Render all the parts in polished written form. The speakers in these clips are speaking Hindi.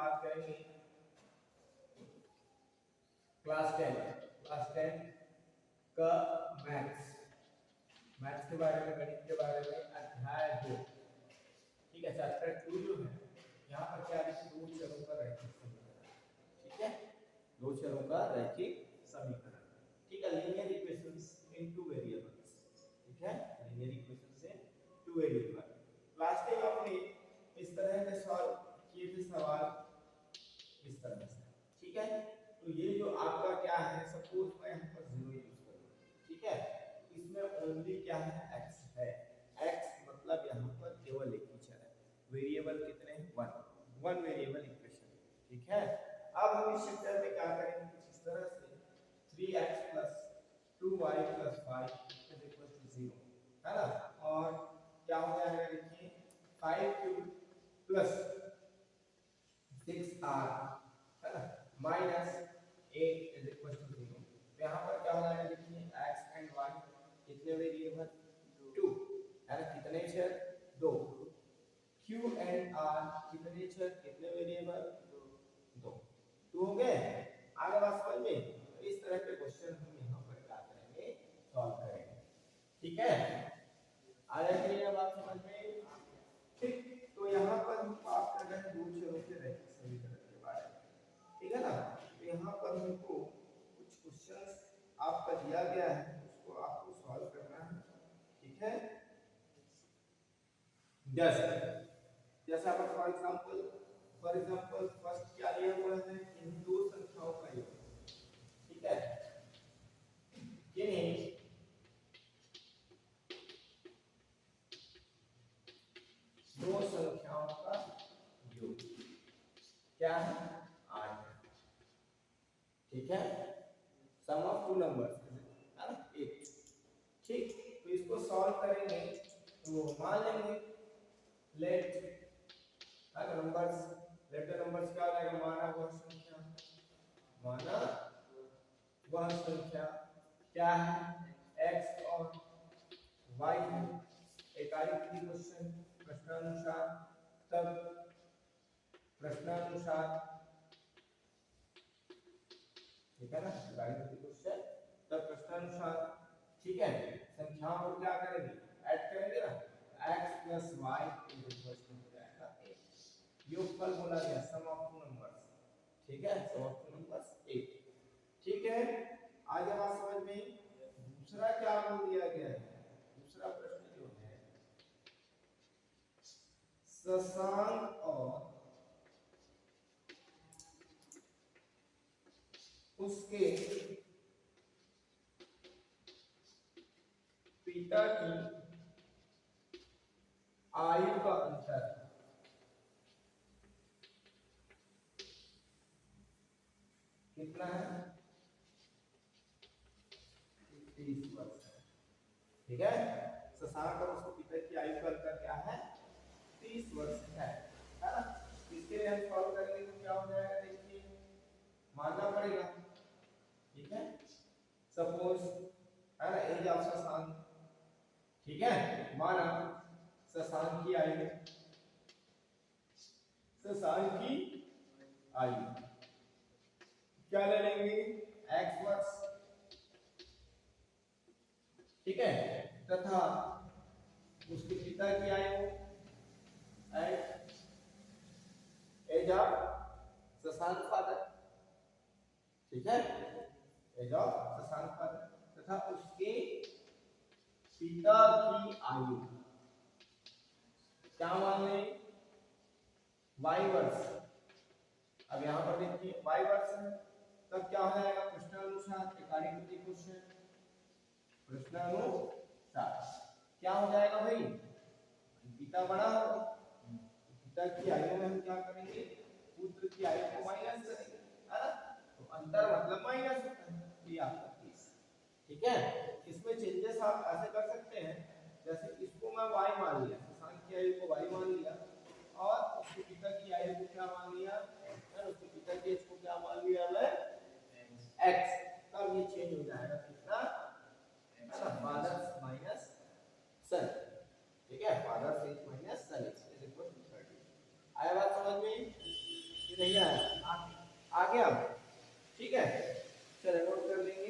बात करेंगे क्लास 10 का मैथ्स के बारे में, गणित के बारे में, अध्याय 2। ठीक है, चैप्टर 2 जो है यहाँ पर क्या है, दो चरों का रैखिक समीकरण। ठीक है, दो चरों का रैखिक समीकरण। ठीक है, लीनियर इक्वेशंस इन टू वेरिएबल्स। ठीक है, लीनियर इक्वेशंस से टू वेरिएबल। लास्ट टाइम आपने इस तरह के सवाल किए थे, सवाल इस तरह से। ठीक है, तो ये जो आपका क्या है, सपोज मैं यहाँ पर 0 यूज करूँ। ठीक है, इसमें ओनली क्या है, x है। x मतलब यहाँ पर केवल एक ही चर है। वेरिएबल कितने हैं, वन वेरिएबल इक्वेशन। ठीक है, अब हम इस चैप्टर में क्या करेंगे, कुछ इस तरह से 3x + 2y + 5 = 0 है ना। और क्या हो जाएगा, देखिए 5³ + 6r है ना -8 = 0। यहाँ पर क्या हो जाएगा, देखिए x एंड y कितने वेरिएबल, 2 है ना, कितने चर, 2। q एंड r कितने चर, कितने वेरिएबल, 2। 2 हो गए। आगे बात समझ में। तो इस तरह के क्वेश्चन हम यहाँ पर क्या करेंगे, सॉल्व करेंगे। ठीक है, आ जाएगी ये बात समझ में। ठीक, तो यहाँ पर हम बात कर रहे हैं दो चरों के रैखिक समीकरण के बारे में। ठीक है ना, तो यहाँ पर हमको कुछ क्वेश्चंस आपका दिया गया है, उसको आपको सॉल्व करना है। ठीक है, जैसे आप फॉर एग्जांपल फर्स्ट क्या लिया हुआ है, इन दो संख्याओं का योग। ठीक है, किन्हीं दो संख्याओं का योग क्या है, 8। ठीक है, सम ऑफ टू नंबर्स है ना, 8। ठीक, तो इसको सॉल्व करेंगे तो मान लेंगे late numbers, let the numbers क्या हो जाएगा, माना वह संख्या क्या है, x और y है। एकाधिक क्वेश्चन प्रश्नानुसार, तब प्रश्नानुसार, ठीक है ना, एकाधिक क्वेश्चन तब प्रश्नानुसार। ठीक है, संख्याओं को क्या करेंगे, ऐड करेंगे ना, x + y हो जाएगा 8। योगफल बोला गया, सम ऑफ टू नंबर्स। ठीक है, सम ऑफ टू नंबर्स 8। ठीक है, आगे बात समझ में। दूसरा क्या बोल दिया गया है, दूसरा प्रश्न जो है, शशांक और उसके पिता की आयु का अंतर कितना है, 30 वर्ष है। ठीक है, शशांक और उसके पिता की आयु का अंतर क्या है, 30 वर्ष है ना। इसके लिए हम सॉल्व करेंगे तो क्या हो जाएगा, देखिए मानना पड़ेगा। ठीक है, सपोज है ना, एज ऑफ शशांक। ठीक है, माना शशांक की आयु क्या ले लेंगे, x वर्ष। ठीक है, तथा उसके पिता की आयु एज ऑफ शशांक फादर। ठीक है, एज ऑफ शशांक फादर तथा उसके पिता की आयु क्या मान लें, y वर्ष। अब यहाँ पर देखिए y वर्ष है, तब क्या हो जाएगा, प्रश्नानुसार, एकाधिक क्वेश्चन प्रश्नानुसार क्या हो जाएगा भाई, पिता बड़ा होगा, पिता की आयु में हम क्या करेंगे, पुत्र की आयु को माइनस करेंगे, है ना। तो अंतर मतलब माइनस होता है, ये आपका 30। ठीक है, इसमें चेंजेस आप ऐसे कर सकते हैं, जैसे इसको मैं y मान लिया, शशांक की आयु को y मान लिया, और उसके पिता की आयु को क्या मान लिया, और उसके पिता की एज को क्या मान लिया मैं, x। तब ये चेंज हो जाएगा कितना, फादर्स माइनस सन। ठीक है, father's age minus son is equal to 30। आया बात समझ में कि नहीं आया, आ गया। ठीक है, चलिए नोट कर लेंगे।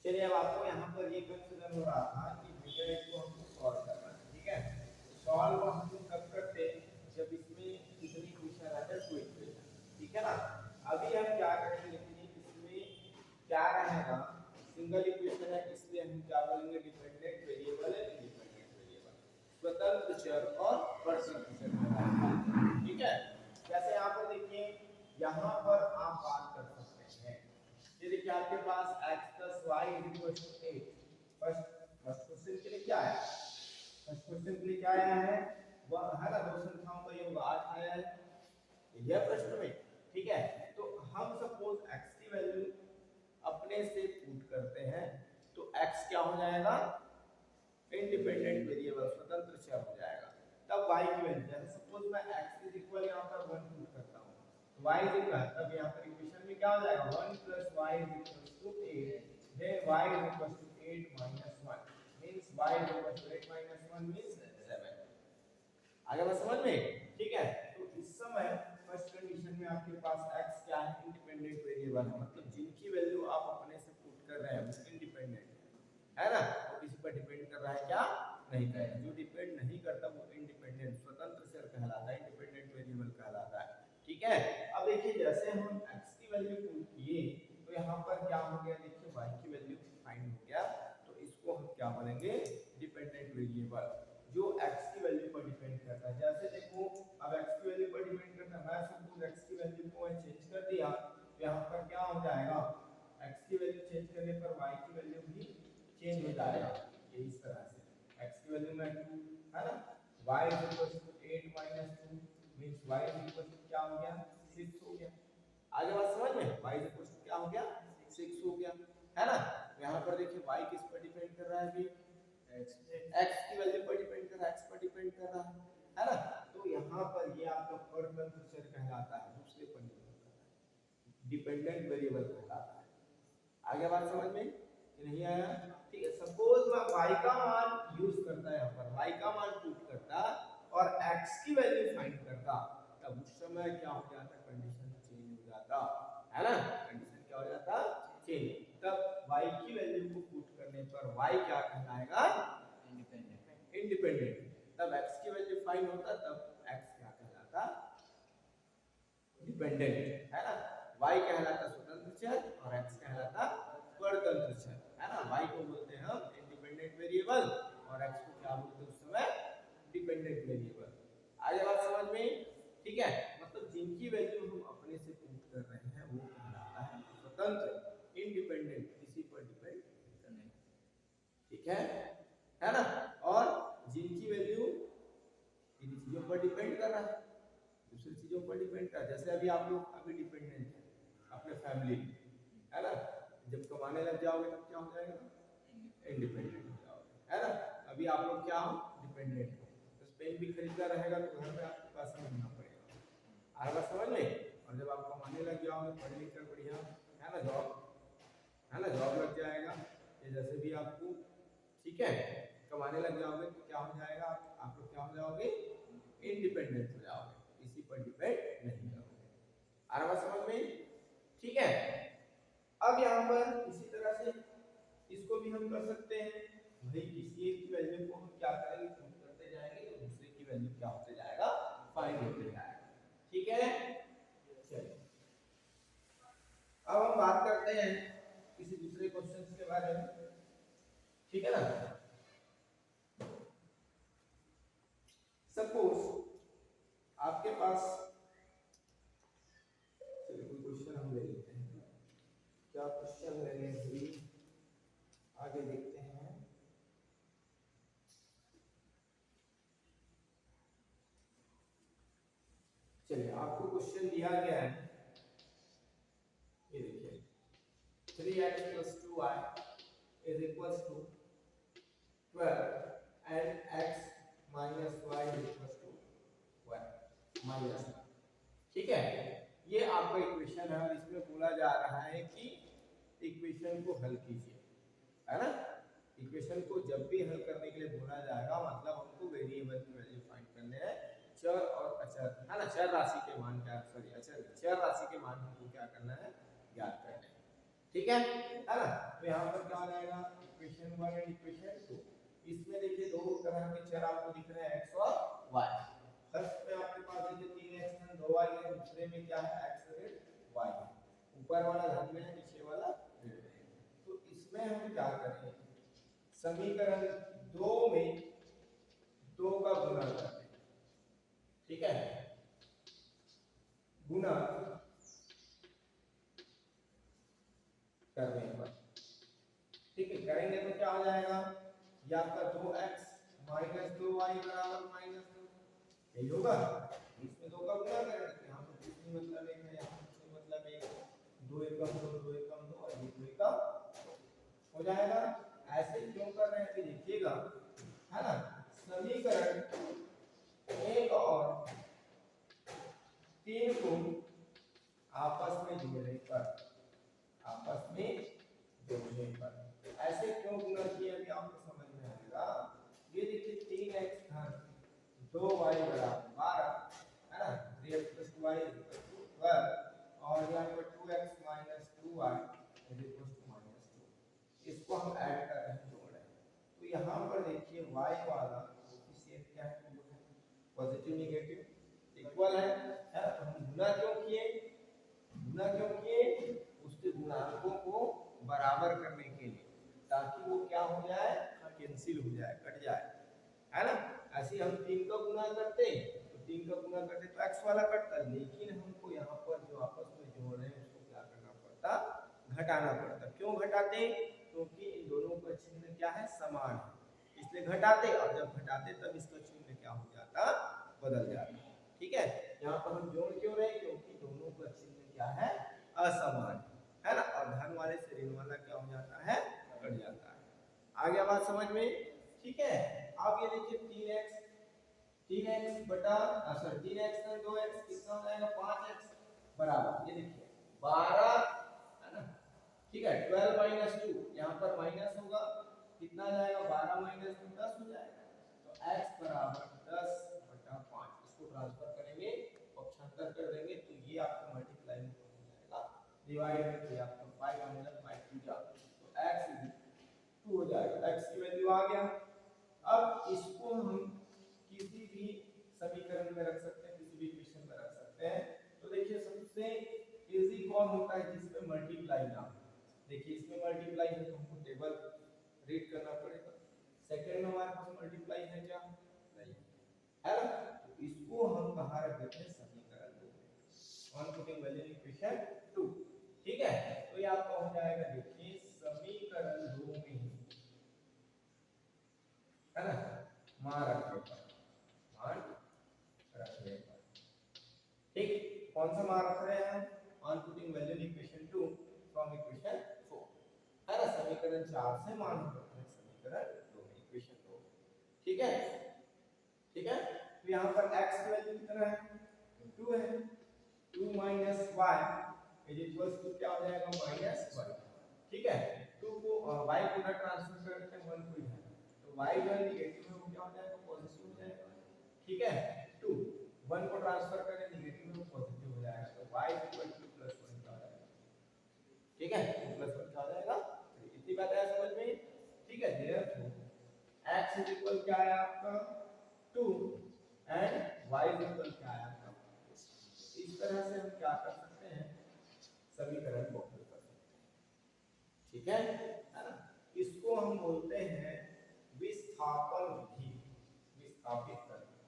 चलिए अब आपको यहाँ पर ये कंफ्यूजन हो रहा था कि भैया इसको हमको सॉल्व करना है। ठीक है, सॉल्व हम लोग कब करते हैं, जब इसमें कितनी इक्वेशन आ जाए कोई इक्वेशन। ठीक है ना, अभी हम क्या करेंगे, इसमें क्या रहेगा, सिंगल इक्वेशन है, इसलिए हम क्या बोलेंगे, डिपेंडेंट वेरिएबल है, इंडिपेंडेंट वेरिएबल, स्वतंत्र चर और परस्पर चर। ठीक है, जैसे यहाँ पर देखिए, यहाँ पर आप बात कर सकते हैं, ये देखिए आपके पास x + y = 8। फर्स्ट क्वेश्चन के लिए क्या है, फर्स्ट क्वेश्चन के लिए क्या आया है, वह है ना, दो संख्याओं का योग 8 आया है, यह प्रश्न में। ठीक है, तो हम सपोज x की वैल्यू अपने से पुट करते हैं, तो x क्या हो जाएगा, इंडिपेंडेंट वेरिएबल, स्वतंत्र चर हो जाएगा। तब y की वैल्यू, जैसे सपोज मैं x = यहां पर 1 पुट करता हूं, तो y = तब यहां पर इक्वेशन में क्या हो जाएगा, 1 + y = 8, then y = 8 - 1 means y = 8 - 1 means 7। आगे बात समझ में। ठीक है, तो इस समय फर्स्ट कंडीशन में आपके पास x क्या है, इंडिपेंडेंट वेरिएबल है, मतलब जिनकी वैल्यू आप अपने से पुट कर रहे हैं वो इंडिपेंडेंट है ना, वो किसी पर डिपेंड कर रहा है क्या, नहीं कर रहा। जो डिपेंड नहीं करता वो इंडिपेंडेंट स्वतंत्र चर कहलाता है, इंडिपेंडेंट वेरिएबल कहलाता है। ठीक है, अब देखिए जैसे हम x की वैल्यू पुट किए, तो यहाँ पर क्या हो गया, देखिए y की वैल्यू फाइंड हो गया, तो इसको हम क्या बोलेंगे, डिपेंडेंट वेरिएबल, जो x की वैल्यू पर डिपेंड करता है। जैसे देखो, अब x की वैल्यू पर डिपेंड करता है, मैं सपोज x की वैल्यू को चेंज कर दिया, तो यहाँ पर क्या हो जाएगा, x की वैल्यू चेंज करने पर y की वैल्यू भी चेंज हो जाएगा। ये इस तरह से x की वैल्यू में 2 है ना, y = 8 - 2 मींस y = क्या हो गया, 6 हो गया। आगे बात समझ में, y = क्या हो गया, 6 हो गया, है ना। यहाँ पर देखिए y किस पर डिपेंड कर रहा है, अभी x की वैल्यू पर डिपेंड कर रहा है, x पर डिपेंड कर रहा है ना। तो यहाँ पर ये आपका परतंत्र चर कहलाता है, दूसरे पर निर्भर करता है, डिपेंडेंट वेरिएबल कहलाता है। आगे बात समझ में कि नहीं आया। ठीक है, सपोज मैं y का मान यूज करता है, यहाँ पर y का मान पुट करता और x की वैल्यू फाइंड करता, तब उस समय क्या हो जाता, कंडीशन चेंज हो जाता है ना, कंडीशन क्या हो जाता, चेंज। तब y की वैल्यू को पुट करने पर y क्या कहलाएगा, इंडिपेंडेंट। तब x की वैल्यू फाइंड होता, तब x क्या कहलाता, डिपेंडेंट, है ना। y कहलाता स्वतंत्र चर और x कहलाता परतंत्र चर, है ना। y को बोलते हैं हम इंडिपेंडेंट वेरिएबल और x को क्या बोलते हैं उस समय, डिपेंडेंट वेरिएबल। आगे बात समझ में। ठीक है, मतलब जिनकी वैल्यू हम अपने से पुट कर रहे हैं वो कहलाता है स्वतंत्र, इंडिपेंडेंट, किसी पर डिपेंड नहीं। ठीक है ना। और जिनकी वैल्यू किन चीजों पर डिपेंड कर रहा है, दूसरी चीजों पर डिपेंड कर, जैसे अभी आप लोग अभी डिपेंडेंट है अपने फैमिली, है ना, जब कमाने लग जाओगे तब क्या हो जाएगा, इंडिपेंडेंट हो जाओगे, है ना। अभी आप लोग क्या हो, डिपेंडेंट हो, तो पेन भी खरीदना रहेगा तो घर में आपको पैसा देना पड़ेगा, आएगा समझ में। और जब आप कमाने लग जाओगे, पढ़ लिख कर बढ़िया, है ना, जॉब, है ना, जॉब लग जाएगा, ये जैसे भी आपको, ठीक है, कमाने लग जाओगे तो क्या हो जाएगा, आप लोग क्या हो जाओगे, इंडिपेंडेंट हो जाओगे, किसी पर डिपेंड नहीं करोगे। आ रहा समझ में। ठीक है, अब यहाँ पर इसी तरह से इसको भी हम कर सकते हैं, भाई किसी एक की वैल्यू को हम क्या करेंगे, पुट करते जाएंगे तो दूसरे की वैल्यू क्या होते जाएगा, फाइंड होते जाएगा। ठीक है, चलिए अब हम बात करते हैं किसी दूसरे क्वेश्चन के बारे में। ठीक है ना, सपोज आपके पास, चलिए कोई क्वेश्चन हम ले लेते हैं, क्या क्वेश्चन लेने भी आगे देखते हैं। चलिए आपको क्वेश्चन दिया गया है, ये देखिए 3x + 2y = 12 and x - y = y - ठीक है, ये आपका इक्वेशन है और इसमें बोला जा रहा है कि इक्वेशन को हल कीजिए, है ना। इक्वेशन को जब भी हल करने के लिए बोला जाएगा मतलब हमको वेरिएबल की वैल्यू फाइंड करने हैं, चर अचर है ना, चर राशि के मान क्या, सॉरी अचर चर राशि के मान हमको क्या करना है, ज्ञात करना है। ठीक है ना। तो यहाँ पर क्या आ जाएगा, इक्वेशन 1 एंड इक्वेशन 2। इसमें देखिए दो तरह के चर आपको दिख रहे हैं, x और y। फर्स्ट में आपके पास देखिए 3x है 2y है, दूसरे में क्या है x है y है, ऊपर वाला धन में है नीचे वाला ऋण में है। तो इसमें हम क्या करें, समीकरण 2 में 2 का गुणा करते हैं। ठीक है, गुणा करने पर, ठीक है, करेंगे तो क्या हो जाएगा, ये आपका 2x माइनस 2y बराबर -2, यही होगा। इसमें 2 का गुणा करेंगे, यहाँ पर कुछ नहीं मतलब एक है, यहाँ कुछ नहीं मतलब एक, 2 एकम 2 2 एकम 2 और ये 2 एकम हो जाएगा। ऐसे क्यों कर रहे हैं कि देखिएगा, है ना, समीकरण 1 और 3 को आपस में जोड़ने पर, आपस में जोड़ने पर ऐसे क्यों गुणा किया, अभी आपको समझ में आएगा। ये देखिए 3x धन 2y बराबर 12 है ना, 3x + 2y = 12 और यहाँ पर 2x - 2y = -2। इसको हम ऐड कर रहे हैं, जोड़ रहे हैं। तो यहाँ पर देखिए y वाला कोएफिशिएंट क्या है, पॉजिटिव नेगेटिव इक्वल है ना। तो हम गुणा क्यों किए, गुणा क्यों किए, उसके गुणांकों को बराबर करने के लिए, ताकि वो क्या हो जाए, कैंसिल हो जाए, कट जाए, है ना। ऐसे हम 3 का गुणा करते तो 3 का गुणा करते तो x वाला कटता, लेकिन हमको यहाँ पर जो आपस में जोड़ रहे हैं उसको क्या करना पड़ता, घटाना पड़ता। क्यों घटाते, क्योंकि इन दोनों का चिन्ह क्या है, समान है, इसलिए घटाते, और जब घटाते तब इसका चिन्ह क्या हो जाता, बदल जाता। ठीक है, यहाँ पर हम जोड़ क्यों रहे, क्योंकि दोनों का चिन्ह क्या है, असमान है ना, और धन वाले से ऋण वाला क्या हो जाता है, कट जाता है। आ गया बात समझ में। ठीक है, अब ये देखिए 3x बटा 3x का 2x कितना हो जाएगा, 5x बराबर, ये देखिए 12 है ना। ठीक है, 12 - 2 यहाँ पर माइनस होगा, कितना आ जाएगा, 12 - 2 10 हो जाएगा। तो x बराबर 10/5, इसको ट्रांसफर करेंगे, पक्षांतर कर देंगे, तो ये आपको मल्टीप्लाई में हो जाएगा, डिवाइड में आपको 5 - 5 2 जा, तो x 2 हो जाएगा, x की वैल्यू आ गया। अब इसको हम किसी भी समीकरण में रख सकते हैं, किसी भी इक्वेशन में रख सकते हैं। तो देखिए सबसे इजी कौन होता है, जिसमें मल्टीप्लाई ना हो। देखिए इसमें मल्टीप्लाई है तो हमको टेबल रीड करना पड़ेगा। सेकंड में हमारे पास मल्टीप्लाई है क्या, नहीं है ना, तो इसको हम कहाँ रख देते हैं, समीकरण 2 में, on putting value in equation 2। ठीक है, तो ये आपका हो जाएगा, देखिए समीकरण 2 में ही, है ना, मान रखने पर, मान रखने पर, ठीक, कौन सा मान रख रहे हैं, on putting value in equation 2 from equation 4, है ना, समीकरण 4 से मान हम रख रहे हैं समीकरण 2 में, इक्वेशन 2। ठीक है, ठीक है, तो यहाँ पर x की वैल्यू कितना है, 2 है, 2 - y = क्या हो जाएगा, -1। ठीक है, 2 को y को ना ट्रांसफर करते हैं 1 को इधर, तो y जो है नेगेटिव में, वो क्या हो जाएगा, पॉजिटिव हो जाएगा। ठीक है, 2 1 को ट्रांसफर करें नेगेटिव में, पॉजिटिव हो जाएगा, तो y = +1 का हो जाएगा। ठीक है, +1 का हो जाएगा, इतनी बात है समझ में। ठीक है, देयरफॉर x = क्या है आपका 2 एंड y = क्या है आपका, इस तरह से हम क्या कर सकते हैं, समीकरण को हल कर सकते हैं। ठीक है ना, इसको हम बोलते हैं विस्थापन विधि, विस्थापित करना,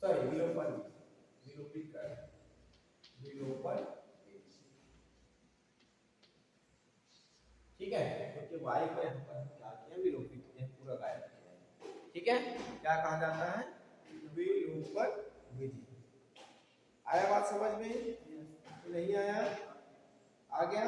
सॉरी विलोपन विधि, विलोपित करना, विलोपन विधि। ठीक है, क्योंकि y को यहाँ पर हम क्या किया, विलोपित किया, पूरा गायब किया। ठीक है, क्या कहा जाता है, विलोपन विधि। आया बात समझ में, नहीं आया, आ गया।